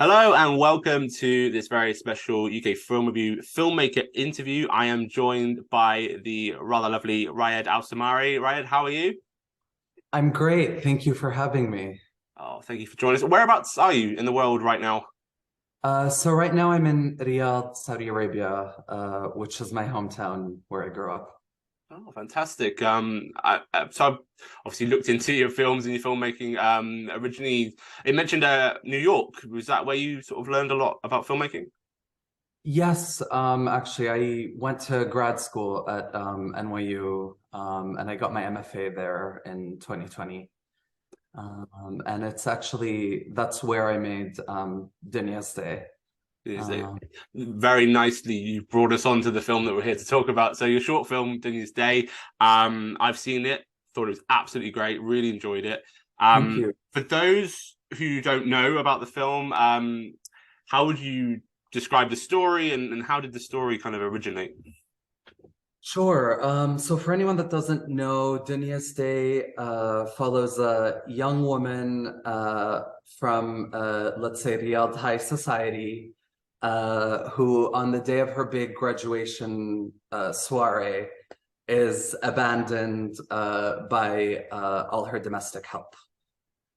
Hello and welcome to this very special UK film review filmmaker interview. I am joined by the rather lovely Raed Alsemari. Raed, how are you? I'm great. Thank you for having me. Oh, thank you for joining us. Whereabouts are you in the world right now? So right now I'm in Riyadh, Saudi Arabia, which is my hometown where I grew up. Oh, fantastic. So I've obviously looked into your films and your filmmaking. Originally, it mentioned New York. Was that where you sort of learned a lot about filmmaking? Yes, actually, I went to grad school at NYU, and I got my MFA there in 2020. And that's where I made Dunya stay. Is it Um, very nicely you brought us on to the film that we're here to talk about. So your short film, Dunya's Day, I've seen it, thought it was absolutely great, really enjoyed it. Thank you. For those who don't know about the film, how would you describe the story and how did the story kind of originate? Sure. So for anyone that doesn't know, Dunya's Day follows a young woman from, let's say, Riyadh High Society, who on the day of her big graduation soiree is abandoned by all her domestic help,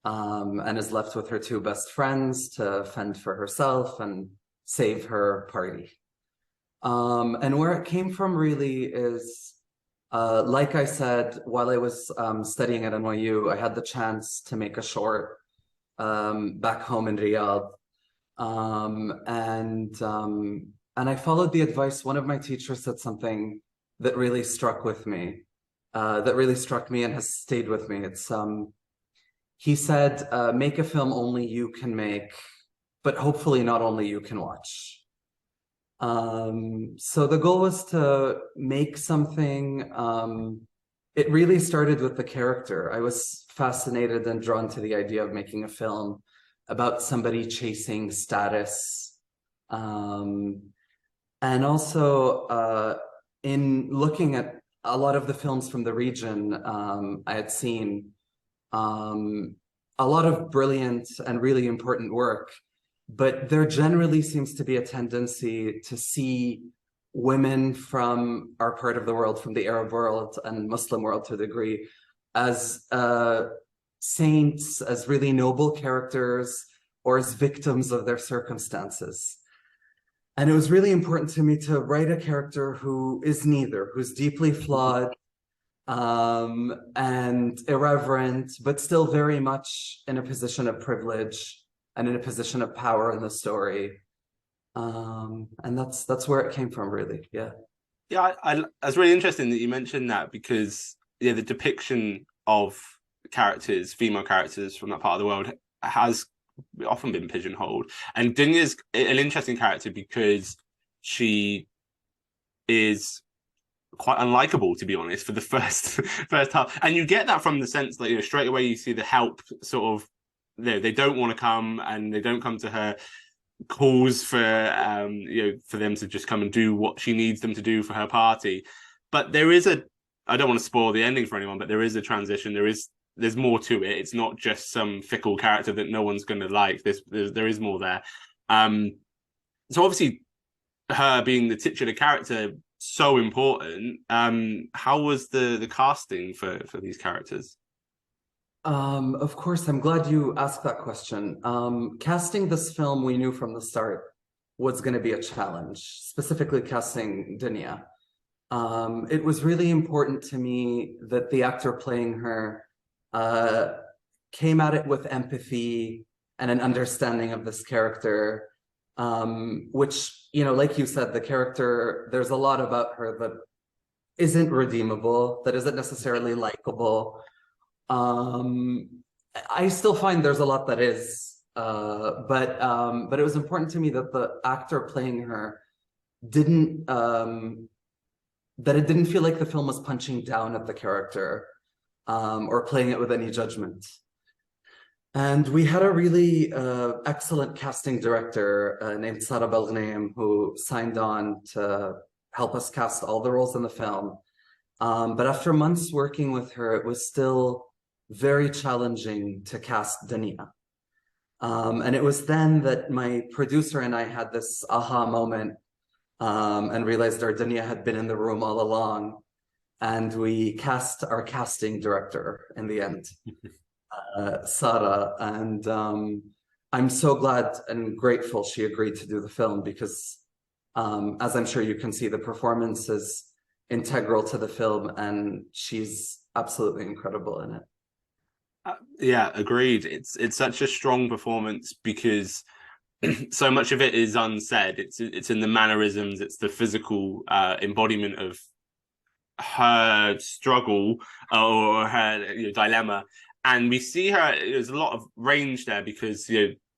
and is left with her two best friends to fend for herself and save her party. And where it came from really is, like I said, while I was studying at NYU, I had the chance to make a short back home in Riyadh. Um, and um, and I followed the advice. One of my teachers said something that really struck me and has stayed with me. He said, make a film only you can make, but hopefully not only you can watch. So the goal was to make something. It really started with the character. I was fascinated and drawn to the idea of making a film about somebody chasing status. Um, and also, in looking at a lot of the films from the region, I had seen um, a lot of brilliant and really important work, but there generally seems to be a tendency to see women from our part of the world, from the Arab world and Muslim world to a degree, as saints, as really noble characters, or as victims of their circumstances. And it was really important to me to write a character who is neither, who's deeply flawed and irreverent, but still very much in a position of privilege and in a position of power in the story. And that's where it came from, really. Yeah. Yeah, it's really interesting that you mentioned that because yeah, the depiction of characters, female characters from that part of the world has often been pigeonholed. And Dunya's an interesting character because she is quite unlikable, to be honest, for the first first half. And you get that from the sense that straight away you see the help sort of they don't want to come and they don't come to her calls for for them to just come and do what she needs them to do for her party. But there is a I don't want to spoil the ending for anyone, but there is a transition. There's more to it. It's not just some fickle character that no one's going to like. There is more there. Um, so obviously, her being the titular character so important. How was the casting for these characters? Of course, I'm glad you asked that question. Casting this film, we knew from the start was going to be a challenge, specifically casting Dunya. It was really important to me that the actor playing her uh, came at it with empathy and an understanding of this character, which, like you said, the character, there's a lot about her that isn't redeemable, that isn't necessarily likable. Um, I still find there's a lot that is, but it was important to me that the actor playing her didn't that it didn't feel like the film was punching down at the character or playing it with any judgment. And we had a really excellent casting director named Sarah Belgnaim who signed on to help us cast all the roles in the film. But after months working with her, it was still very challenging to cast Dunya. And it was then that my producer and I had this aha moment, and realized our Dunya had been in the room all along. And we cast our casting director in the end, Sarah. And I'm so glad and grateful she agreed to do the film because, as I'm sure you can see, the performance is integral to the film, and she's absolutely incredible in it. Yeah, agreed. It's such a strong performance because so much of it is unsaid. It's in the mannerisms, it's the physical embodiment of her struggle or her dilemma, and we see her. There's a lot of range there because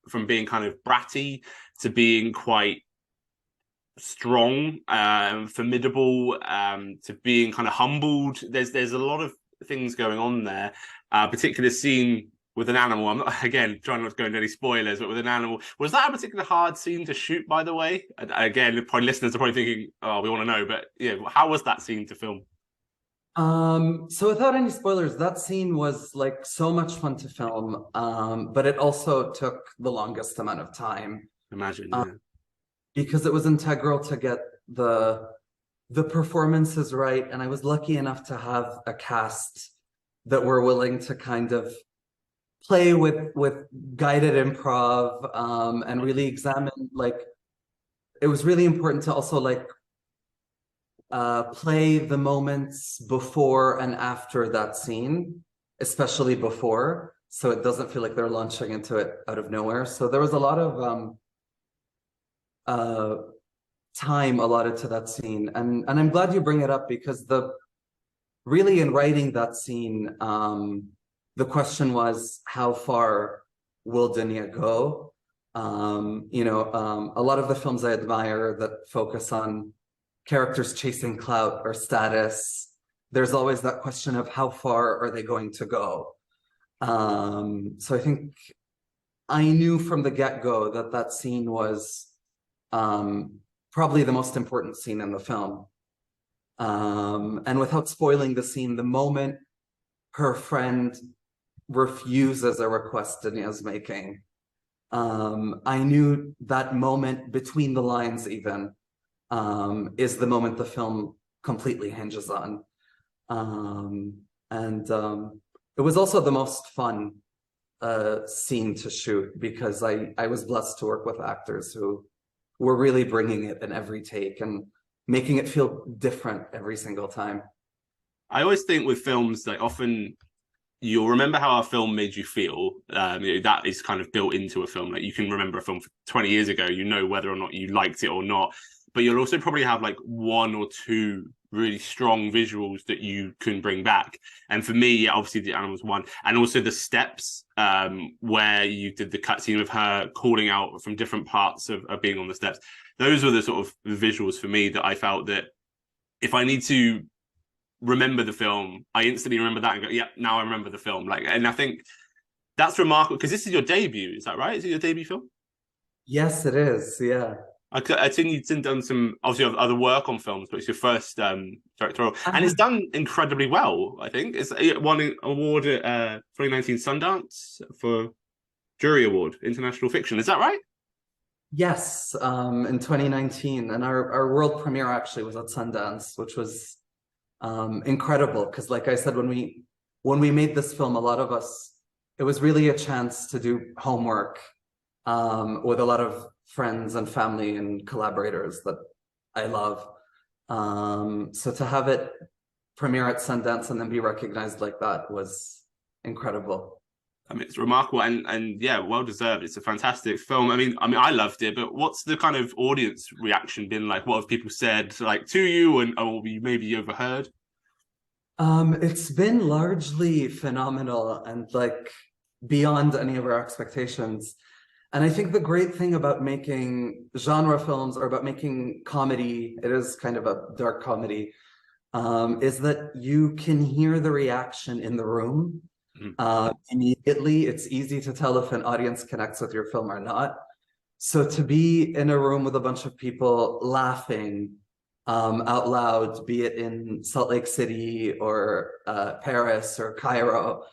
from being kind of bratty to being quite strong, formidable, to being kind of humbled. There's a lot of things going on there. Particular scene with an animal. I'm not, again, trying not to go into any spoilers, but with an animal. Was that a particularly hard scene to shoot, by the way? And again, probably listeners are probably thinking, oh, we want to know, but how was that scene to film? So without any spoilers, that scene was like so much fun to film, but it also took the longest amount of time, Imagine, um, yeah. because it was integral to get the performances right. And I was lucky enough to have a cast that were willing to kind of play with guided improv, and really examine, like, it was really important to also like play the moments before and after that scene, especially before, so it doesn't feel like they're launching into it out of nowhere. So there was a lot of uh time allotted to that scene, and I'm glad you bring it up because the really in writing that scene, the question was, how far will Dunya go? A lot of the films I admire that focus on characters chasing clout or status, there's always that question of how far are they going to go? So I think I knew from the get-go that that scene was probably the most important scene in the film. And without spoiling the scene, the moment her friend refuses a request Dunya's making, I knew that moment between the lines even, is the moment the film completely hinges on. And it was also the most fun scene to shoot because I was blessed to work with actors who were really bringing it in every take and making it feel different every single time. I always think with films, like often you'll remember how a film made you feel. That is kind of built into a film. Like you can remember a film 20 years ago, whether or not you liked it or not. But you'll also probably have like one or two really strong visuals that you can bring back. And for me, yeah, obviously the animals one, and also the steps, where you did the cutscene of her calling out from different parts of being on the steps. Those were the sort of visuals for me that I felt that if I need to remember the film, I instantly remember that and go, yeah, now I remember the film. Like, and I think that's remarkable because this is your debut. Is that right? Is it your debut film? Yes, it is. Yeah. I think you've done some obviously other work on films, but it's your first directorial, and it's Uh, done incredibly well. I think it won an award at 2019 Sundance for Jury Award International Fiction. Is that right? yes, in 2019, and our world premiere actually was at Sundance, which was incredible because, like I said, when we made this film, a lot of us, it was really a chance to do homework with a lot of friends and family and collaborators that I love. So to have it premiere at Sundance and then be recognized like that was incredible. I mean, it's remarkable and yeah, well deserved. It's a fantastic film. I mean, I loved it, but what's the kind of audience reaction been like? What have people said like to you, and or you maybe overheard? It's been largely phenomenal and like beyond any of our expectations. And I think the great thing about making genre films or about making comedy, it is kind of a dark comedy, is that you can hear the reaction in the room immediately. It's easy to tell if an audience connects with your film or not. So to be in a room with a bunch of people laughing out loud, be it in Salt Lake City or Paris or Cairo,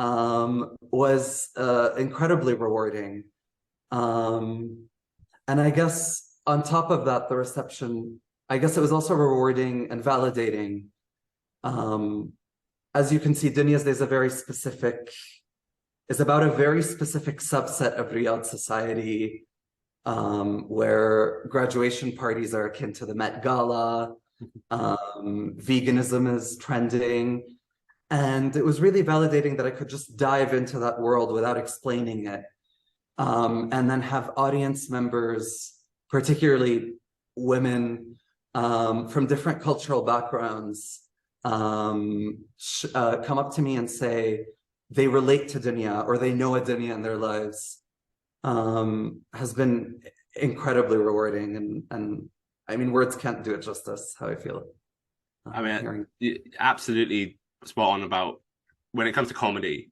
was incredibly rewarding. And I guess on top of that, the reception, I guess it was also rewarding and validating. Um, as you can see, Dunya's Day is about a very specific subset of Riyadh society, where graduation parties are akin to the Met Gala, veganism is trending. And it was really validating that I could just dive into that world without explaining it. And then have audience members, particularly women from different cultural backgrounds, come up to me and say they relate to Dunya or they know a Dunya in their lives, has been incredibly rewarding. And I mean, words can't do it justice, how I feel. I mean, absolutely spot on about when it comes to comedy.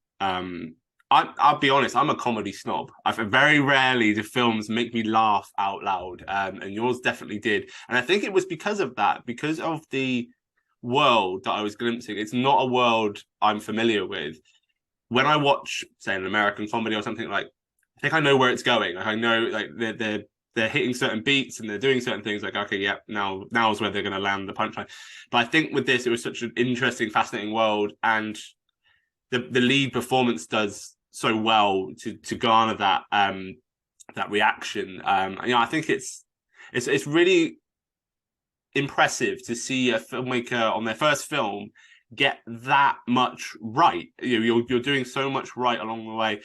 I'll be honest, I'm a comedy snob. Very rarely do films make me laugh out loud, and yours definitely did. And I think it was because of that, because of the world that I was glimpsing. It's not a world I'm familiar with. When I watch, say, an American comedy or something, like, I think I know where it's going. Like, I know, like, they're hitting certain beats and they're doing certain things. Like, okay, yeah, now is where they're going to land the punchline. But I think with this, it was such an interesting, fascinating world, and the lead performance does so well to garner that reaction. I think it's really impressive to see a filmmaker on their first film get that much right. You're doing so much right along the way.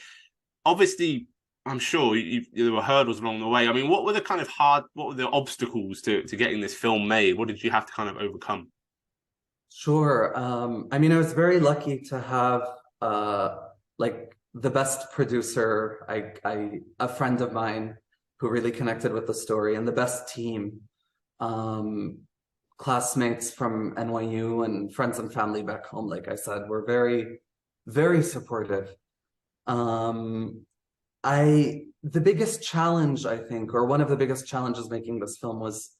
Obviously, I'm sure there were hurdles along the way. I mean, what were the obstacles to getting this film made? What did you have to kind of overcome? Sure. I mean, I was very lucky to have like the best producer, a friend of mine who really connected with the story, and the best team, classmates from NYU and friends and family back home. Like I said, were very, very supportive. The biggest challenge, I think, or one of the biggest challenges making this film was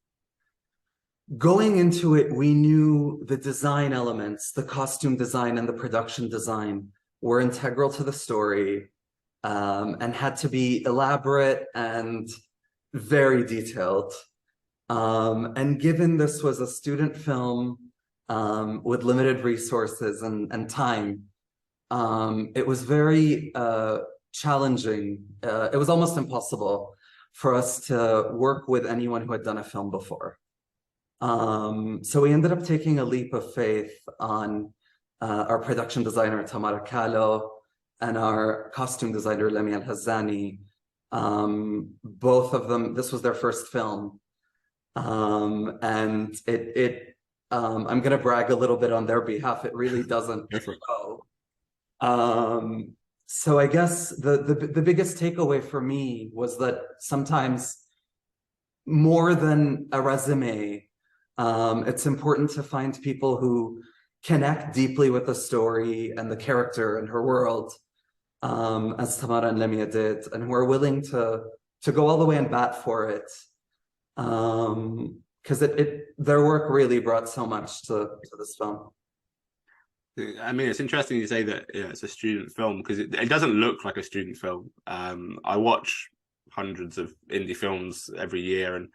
going into it. We knew the design elements, the costume design and the production design were integral to the story, and had to be elaborate and very detailed. And given this was a student film with limited resources and time, it was very challenging. It was almost impossible for us to work with anyone who had done a film before. So we ended up taking a leap of faith on our production designer, Tamara Kahlo, and our costume designer, Lemia Al-Hazzani. Both of them, this was their first film. And I'm going to brag a little bit on their behalf. It really doesn't show. So I guess the biggest takeaway for me was that sometimes more than a resume, it's important to find people who connect deeply with the story and the character and her world, as Tamara and Lemia did, and who are willing to go all the way and bat for it. Because their work really brought so much to this film. I mean, it's interesting you say that it's a student film, because it doesn't look like a student film. I watch hundreds of indie films every year, and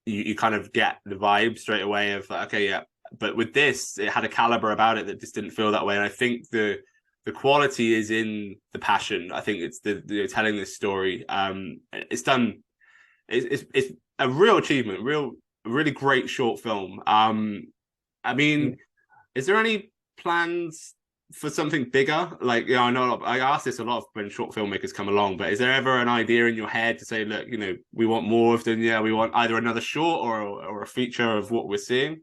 you kind of get the vibe straight away of like, okay, yeah. But with this, it had a caliber about it that just didn't feel that way. And I think the quality is in the passion. I think it's the telling this story. It's done. It's a real achievement. Really great short film. I mean, is there any plans for something bigger? Like, I know I ask this a lot when short filmmakers come along, but is there ever an idea in your head to say, look, we want more of Dunya, we want either another short or a feature of what we're seeing?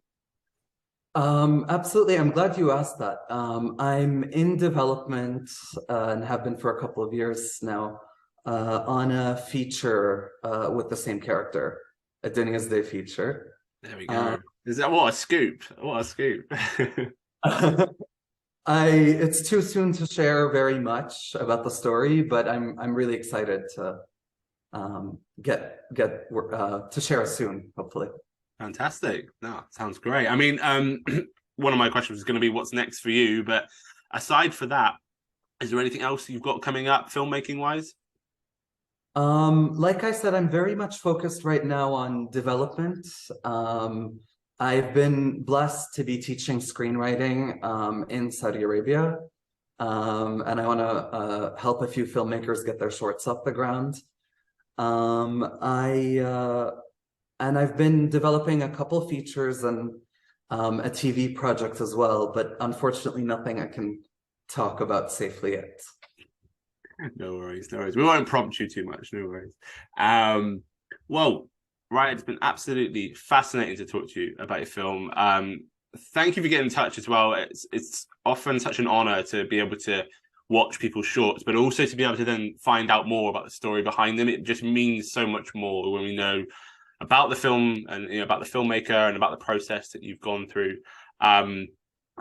Absolutely. I'm glad you asked that. I'm in development, and have been for a couple of years now, on a feature with the same character, a Dunya's Day feature. There we go. Is that what a scoop? What a scoop. It's too soon to share very much about the story, but I'm really excited to get to share soon, hopefully. Fantastic. No, sounds great. I mean, one of my questions is going to be what's next for you, but aside for that, Is there anything else you've got coming up filmmaking wise? Like I said, I'm very much focused right now on development. I've been blessed to be teaching screenwriting in Saudi Arabia. And I want to help a few filmmakers get their shorts off the ground. And I've been developing a couple features and a TV project as well, but unfortunately nothing I can talk about safely yet. No worries, no worries. We won't prompt you too much, no worries. Well, right, it's been absolutely fascinating to talk to you about your film. Thank you for getting in touch as well. It's often such an honor to be able to watch people's shorts, but also to be able to then find out more about the story behind them. It just means so much more when we know about the film and about the filmmaker and about the process that you've gone through.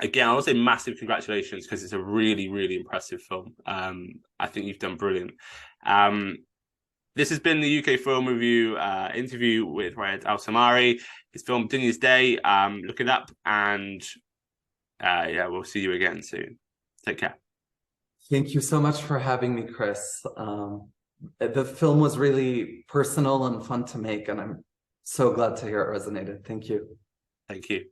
Again, I want to say massive congratulations because it's a really, really impressive film. I think you've done brilliant. This has been the UK Film Review interview with Raed Alsemari. His film Dunya's Day. Look it up, and yeah, we'll see you again soon. Take care. Thank you so much for having me, Chris. The film was really personal and fun to make, and I'm so glad to hear it resonated. Thank you. Thank you.